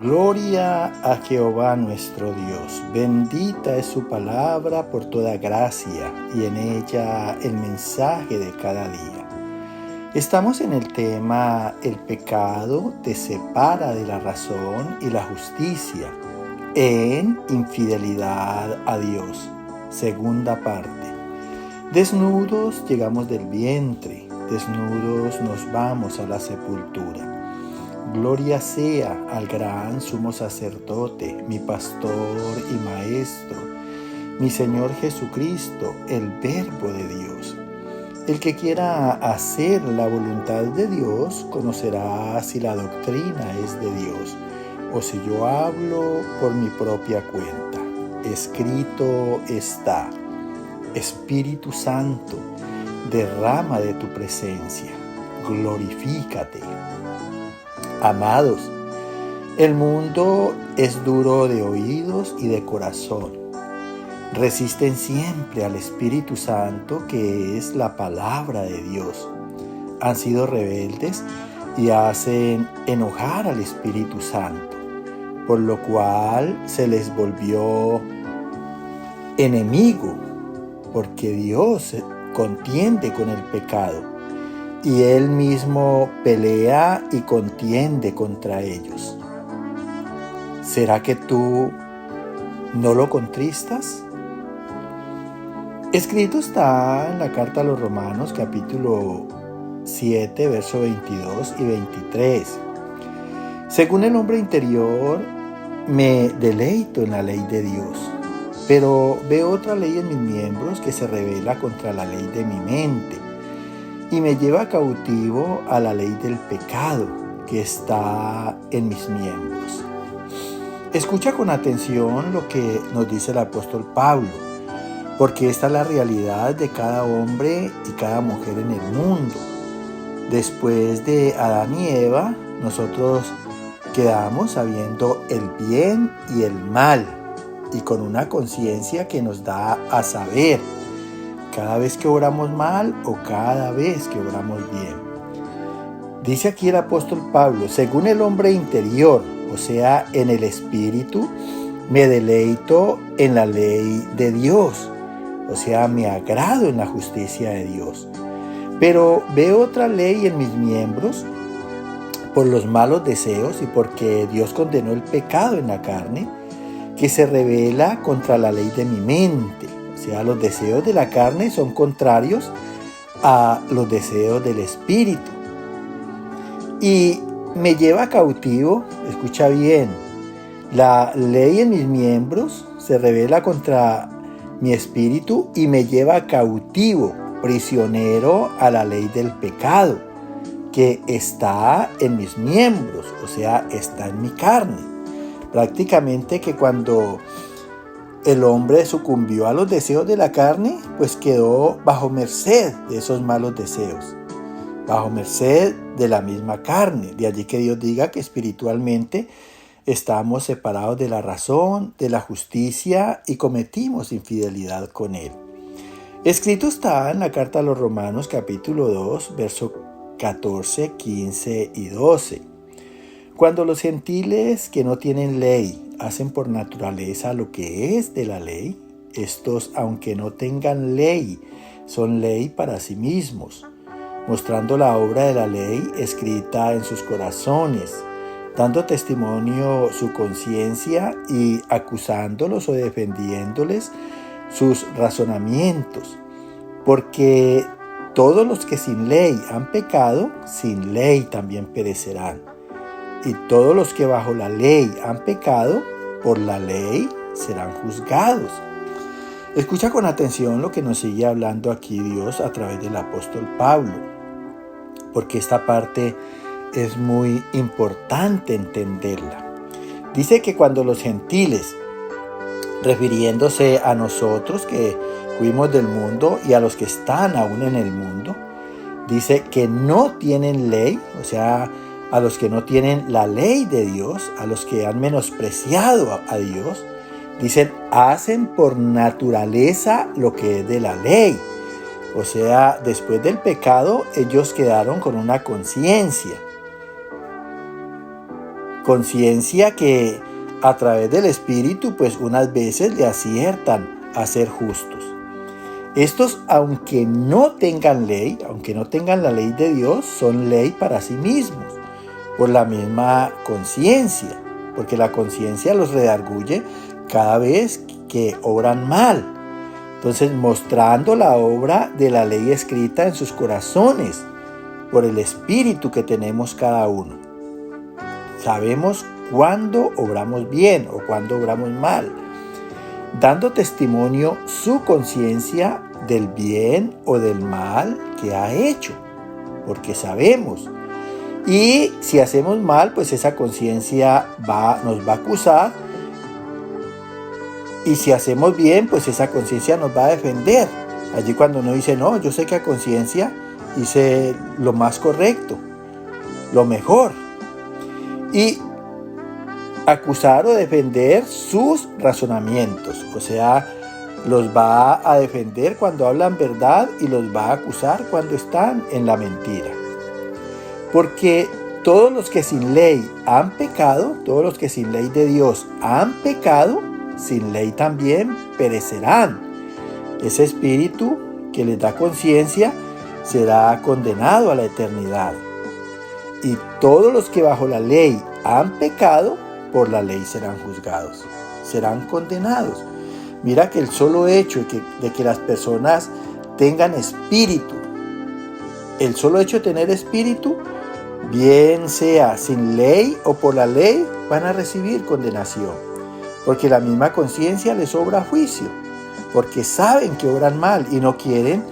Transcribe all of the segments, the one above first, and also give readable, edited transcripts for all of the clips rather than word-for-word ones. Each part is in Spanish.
Gloria a Jehová nuestro Dios. Bendita es su palabra por toda gracia y en ella el mensaje de cada día. Estamos en el tema El pecado te separa de la razón y la justicia en infidelidad a Dios. Segunda parte. Desnudos llegamos del vientre, desnudos nos vamos a la sepultura. Gloria sea al gran sumo sacerdote, mi pastor y maestro, mi Señor Jesucristo, el Verbo de Dios. El que quiera hacer la voluntad de Dios conocerá si la doctrina es de Dios o si yo hablo por mi propia cuenta. Escrito está: Espíritu Santo, derrama de tu presencia, glorifícate. Amados, el mundo es duro de oídos y de corazón. Resisten siempre al Espíritu Santo, que es la palabra de Dios. Han sido rebeldes y hacen enojar al Espíritu Santo, por lo cual se les volvió enemigo, porque Dios contiende con el pecado y Él mismo pelea y contiende contra ellos. ¿Será que tú no lo contristas? Escrito está en la carta a los Romanos, capítulo 7, versos 22 y 23. Según el hombre interior, me deleito en la ley de Dios, pero veo otra ley en mis miembros que se rebela contra la ley de mi mente y me lleva cautivo a la ley del pecado que está en mis miembros. Escucha con atención lo que nos dice el apóstol Pablo, porque esta es la realidad de cada hombre y cada mujer en el mundo. Después de Adán y Eva, nosotros quedamos sabiendo el bien y el mal y con una conciencia que nos da a saber cada vez que obramos mal o cada vez que obramos bien. Dice aquí el apóstol Pablo: según el hombre interior, o sea, en el espíritu, me deleito en la ley de Dios, o sea, me agrado en la justicia de Dios. Pero veo otra ley en mis miembros por los malos deseos y porque Dios condenó el pecado en la carne, que se rebela contra la ley de mi mente. O sea, los deseos de la carne son contrarios a los deseos del espíritu. Y me lleva cautivo, escucha bien, la ley en mis miembros se rebela contra mi espíritu y me lleva cautivo, prisionero a la ley del pecado, que está en mis miembros, o sea, está en mi carne. Prácticamente que cuando el hombre sucumbió a los deseos de la carne, pues quedó bajo merced de esos malos deseos, bajo merced de la misma carne. De allí que Dios diga que espiritualmente estamos separados de la razón, de la justicia y cometimos infidelidad con Él. Escrito está en la carta a los Romanos, capítulo 2, versos 14, 15 y 12. Cuando los gentiles que no tienen ley hacen por naturaleza lo que es de la ley, estos, aunque no tengan ley, son ley para sí mismos, mostrando la obra de la ley escrita en sus corazones, dando testimonio su conciencia y acusándolos o defendiéndoles sus razonamientos. Porque todos los que sin ley han pecado, sin ley también perecerán. Y todos los que bajo la ley han pecado, por la ley serán juzgados. Escucha con atención lo que nos sigue hablando aquí Dios a través del apóstol Pablo, porque esta parte es muy importante entenderla. Dice que cuando los gentiles, refiriéndose a nosotros que fuimos del mundo y a los que están aún en el mundo, dice que no tienen ley, o sea, a los que no tienen la ley de Dios, a los que han menospreciado a Dios, dicen, hacen por naturaleza lo que es de la ley. O sea, después del pecado, ellos quedaron con una conciencia conciencia que a través del Espíritu pues unas veces le aciertan a ser justos. Estos, aunque no tengan ley, aunque no tengan la ley de Dios, son ley para sí mismos, por la misma conciencia, porque la conciencia los redarguye cada vez que obran mal. Entonces, mostrando la obra de la ley escrita en sus corazones, por el Espíritu que tenemos cada uno. Sabemos cuándo obramos bien o cuándo obramos mal, dando testimonio su conciencia del bien o del mal que ha hecho, porque sabemos. Y si hacemos mal, pues esa conciencia nos va a acusar, y si hacemos bien, pues esa conciencia nos va a defender. Allí cuando uno dice, no, yo sé que a conciencia hice lo más correcto, lo mejor. Y acusar o defender sus razonamientos, o sea, los va a defender cuando hablan verdad y los va a acusar cuando están en la mentira. Porque todos los que sin ley han pecado, todos los que sin ley de Dios han pecado, sin ley también perecerán. Ese espíritu que les da conciencia será condenado a la eternidad. Y todos los que bajo la ley han pecado, por la ley serán juzgados, serán condenados. Mira que el solo hecho de que las personas tengan espíritu, el solo hecho de tener espíritu, bien sea sin ley o por la ley, van a recibir condenación, porque la misma conciencia les obra juicio, porque saben que obran mal y no quieren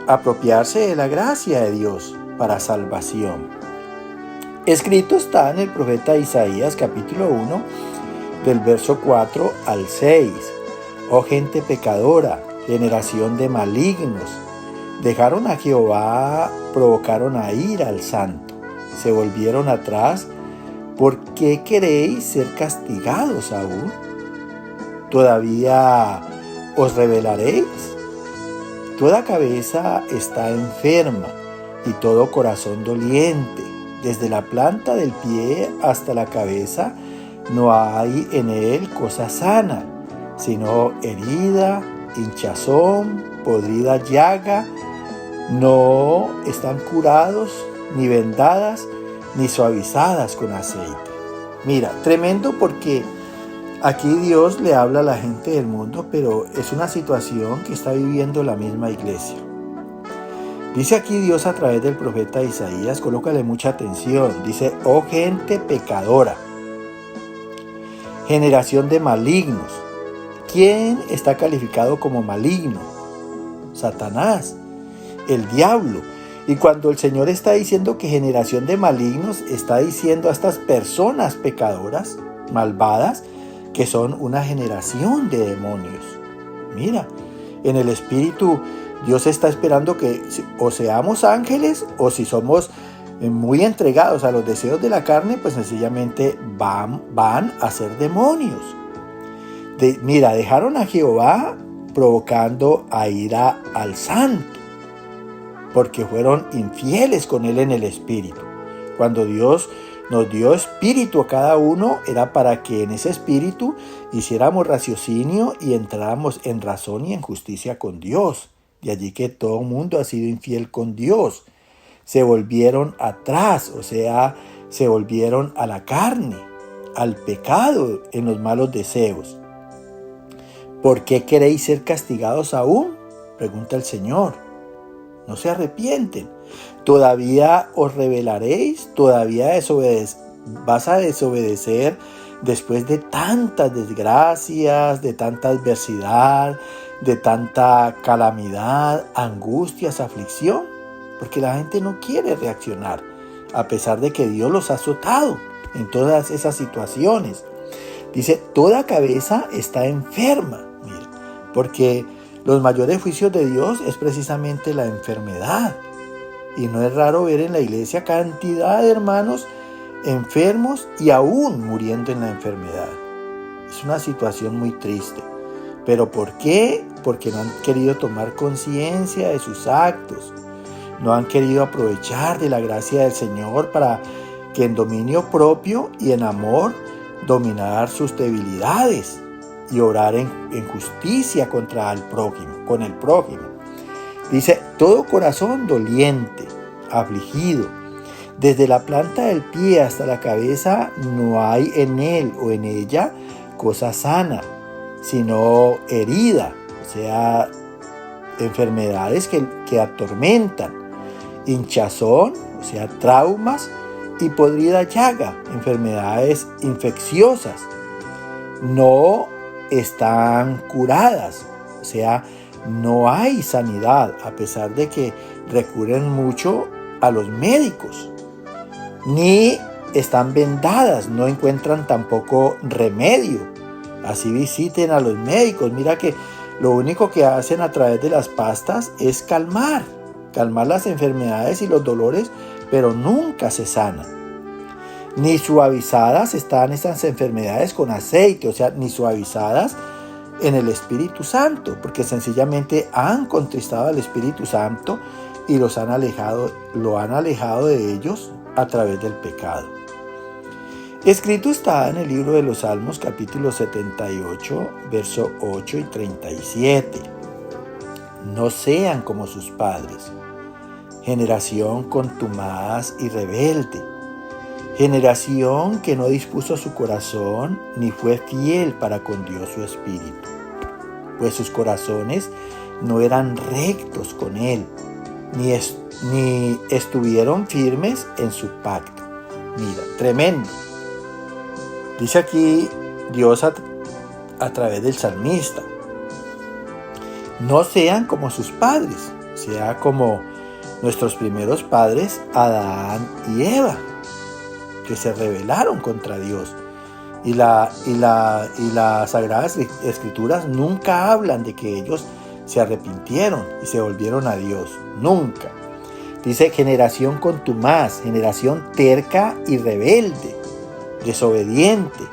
apropiarse de la gracia de Dios para salvación. Escrito está en el profeta Isaías capítulo 1, del verso 4 al 6. Oh gente pecadora, generación de malignos, dejaron a Jehová, provocaron a ira al santo, se volvieron atrás. ¿Por qué queréis ser castigados aún? ¿Todavía os rebelaréis? Toda cabeza está enferma y todo corazón doliente. Desde la planta del pie hasta la cabeza no hay en él cosa sana, sino herida, hinchazón, podrida llaga. No están curados, ni vendadas, ni suavizadas con aceite. Mira, tremendo, porque aquí Dios le habla a la gente del mundo, pero es una situación que está viviendo la misma iglesia. Dice aquí Dios a través del profeta Isaías, colócale mucha atención, dice, oh gente pecadora, generación de malignos. ¿Quién está calificado como maligno? Satanás, el diablo. Y cuando el Señor está diciendo que generación de malignos, está diciendo a estas personas pecadoras, malvadas, que son una generación de demonios. Mira, en el espíritu Dios está esperando que o seamos ángeles, o si somos muy entregados a los deseos de la carne, pues sencillamente van a ser demonios. Mira, dejaron a Jehová provocando a ira al santo, porque fueron infieles con él en el espíritu. Cuando Dios nos dio espíritu a cada uno, era para que en ese espíritu hiciéramos raciocinio y entráramos en razón y en justicia con Dios. De allí que todo el mundo ha sido infiel con Dios. Se volvieron atrás, o sea, se volvieron a la carne, al pecado, en los malos deseos. ¿Por qué queréis ser castigados aún? Pregunta el Señor. No se arrepienten. ¿Todavía os rebelaréis? ¿Todavía vas a desobedecer después de tantas desgracias, de tanta adversidad, de tanta calamidad, angustias, aflicción? Porque la gente no quiere reaccionar, a pesar de que Dios los ha azotado en todas esas situaciones. Dice, toda cabeza está enferma. Mira, porque los mayores juicios de Dios es precisamente la enfermedad. Y no es raro ver en la iglesia cantidad de hermanos enfermos y aún muriendo en la enfermedad. Es una situación muy triste. ¿Pero por qué? Porque no han querido tomar conciencia de sus actos. No han querido aprovechar de la gracia del Señor para que en dominio propio y en amor dominar sus debilidades y obrar en justicia con el prójimo. Dice, todo corazón doliente, afligido, desde la planta del pie hasta la cabeza, no hay en él o en ella cosa sana, sino herida, o sea, enfermedades que atormentan, hinchazón, o sea, traumas, y podrida llaga, enfermedades infecciosas. No están curadas, o sea, no hay sanidad, a pesar de que recurren mucho a los médicos. Ni están vendadas, no encuentran tampoco remedio. Así visiten a los médicos. Mira que lo único que hacen a través de las pastas es calmar las enfermedades y los dolores, pero nunca se sanan. Ni suavizadas están estas enfermedades con aceite, o sea, ni suavizadas en el Espíritu Santo, porque sencillamente han contristado al Espíritu Santo y lo han alejado de ellos a través del pecado. Escrito está en el libro de los Salmos, capítulo 78, verso 8 y 37. No sean como sus padres, generación contumaz y rebelde, generación que no dispuso su corazón ni fue fiel para con Dios su espíritu, pues sus corazones no eran rectos con él, ni estuvieron firmes en su pacto. Mira, tremendo. Dice aquí Dios a través del salmista, no sean como sus padres, sea como nuestros primeros padres, Adán y Eva, que se rebelaron contra Dios. Y las Sagradas Escrituras nunca hablan de que ellos se arrepintieron y se volvieron a Dios. Nunca. Dice generación contumaz, generación terca y rebelde, desobediente.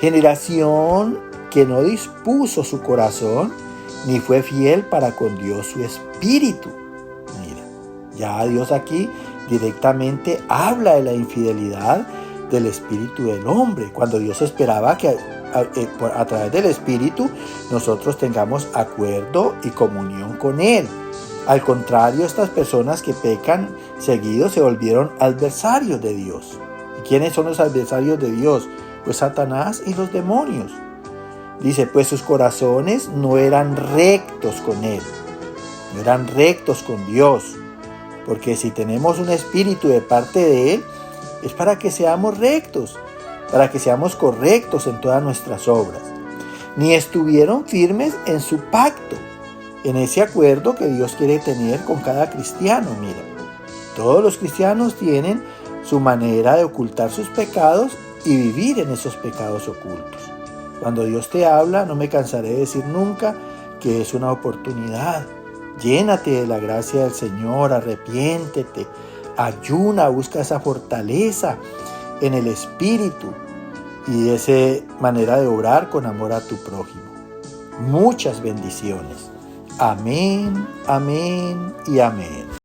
Generación que no dispuso su corazón ni fue fiel para con Dios su espíritu. Mira, ya Dios aquí directamente habla de la infidelidad del espíritu del hombre, cuando Dios esperaba que a través del espíritu nosotros tengamos acuerdo y comunión con él. Al contrario, estas personas que pecan seguido se volvieron adversarios de Dios. ¿Y quiénes son los adversarios de Dios? Pues Satanás y los demonios. Dice, pues sus corazones no eran rectos con él, no eran rectos con Dios. Porque si tenemos un espíritu de parte de él, es para que seamos rectos, para que seamos correctos en todas nuestras obras. Ni estuvieron firmes en su pacto, en ese acuerdo que Dios quiere tener con cada cristiano. Mira, todos los cristianos tienen su manera de ocultar sus pecados y vivir en esos pecados ocultos. Cuando Dios te habla, no me cansaré de decir nunca que es una oportunidad. Llénate de la gracia del Señor, arrepiéntete, ayuna, busca esa fortaleza en el Espíritu y esa manera de obrar con amor a tu prójimo. Muchas bendiciones. Amén, amén y amén.